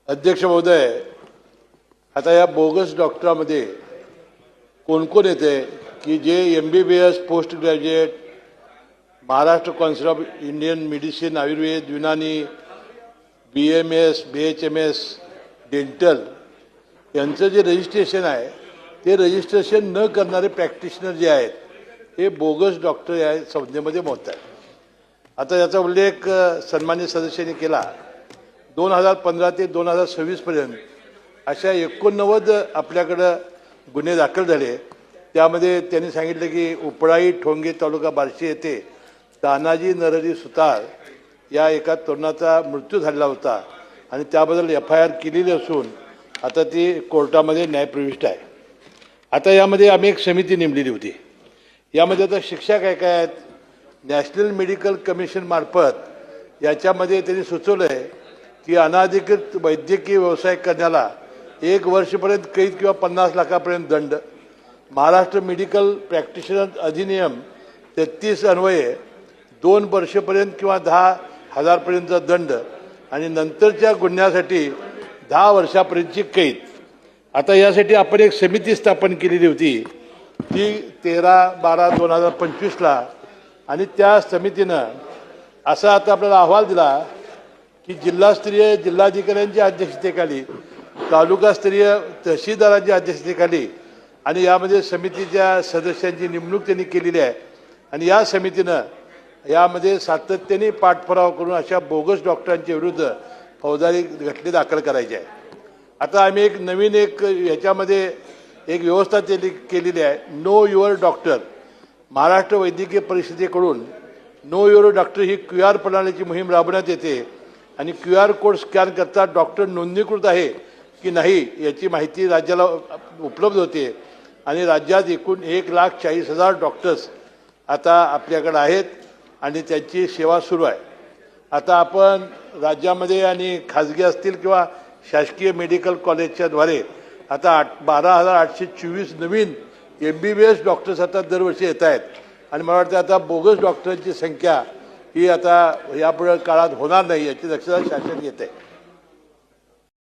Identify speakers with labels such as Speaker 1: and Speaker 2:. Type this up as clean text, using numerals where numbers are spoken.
Speaker 1: अध्यक्ष महोदय, आता या बोगस डॉक्टरांमध्ये कोण कोण येते की जे MBBS post graduate, Maharashtra council of Indian medicine, Ayurveda, Unani, BMS, BHMS, dental यांचं जे रजिस्ट्रेशन आहे ते रजिस्ट्रेशन न करणारे प्रॅक्टिशनर जे आहेत हे बोगस डॉक्टर या संज्ञेमध्ये मोडत आहेत. आता याचा उल्लेख सन्मान्य सदस्यांनी केला. 2015 ते 2026 पर्यंत अशा 89 आपल्याकडं गुन्हे दाखल झाले. त्यामध्ये त्यांनी सांगितलं की उपळाई ठोंगे तालुका बार्शी येथे तानाजी नरहरी सुतार या एका तरुणाचा मृत्यू झालेला होता आणि त्याबद्दल FIR केलेली असून आता ती कोर्टामध्ये न्यायप्रविष्ट आहे. आता यामध्ये आम्ही एक समिती नेमलेली होती. यामध्ये आता शिक्षा काय काय आहेत, नॅशनल मेडिकल कमिशन मार्फत याच्यामध्ये त्यांनी सुचवलं आहे की अनाधिकृत वैद्यकीय व्यवसाय करण्याला 1 वर्षपर्यंत कैद किंवा 50 लाखापर्यंत दंड, महाराष्ट्र मेडिकल प्रॅक्टिशनर अधिनियम 33 अन्वये 2 वर्षपर्यंत किंवा 10,000पर्यंतचा दंड आणि नंतरच्या गुन्ह्यासाठी 10 वर्षापर्यंतची कैद. आता यासाठी आपण एक समिती स्थापन केलेली होती ती 13/12/2025 आणि त्या समितीनं असा आता आपल्याला अहवाल दिला की जिल्हास्तरीय जिल्हाधिकाऱ्यांच्या अध्यक्षतेखाली, तालुकास्तरीय तहसीलदारांच्या अध्यक्षतेखाली आणि यामध्ये समितीच्या सदस्यांची नेमणूक त्यांनी केलेली आहे. आणि या समितीनं यामध्ये सातत्याने पाठपुरावा करून अशा बोगस डॉक्टरांच्या विरुद्ध फौजदारी खटले दाखल करायचे आहे. आता आम्ही एक नवीन ह्याच्यामध्ये एक व्यवस्था केलेली आहे. No your doctor. महाराष्ट्र वैद्यकीय परिषदेकडून नो युअर डॉक्टर ही QR प्रणालीची मोहीम राबवण्यात येते आणि QR कोड स्कॅन करता डॉक्टर नोंदणीकृत आहे की नाही याची माहिती राज्याला उपलब्ध होते. आणि राज्यात एकूण 1,40,000 डॉक्टर्स आता आपल्याकडे आहेत आणि त्यांची सेवा सुरू आहे. आता आपण राज्यामध्ये आणि खाजगी असतील किंवा शासकीय मेडिकल कॉलेजच्या द्वारे आता 12,824 नवीन MBBS डॉक्टर्स आता दरवर्षी येत आहेत. आणि मला वाटतं आता बोगस डॉक्टरांची संख्या ही आता यापुढे काळात होणार नाही याची दक्षता शासन घेत आहे.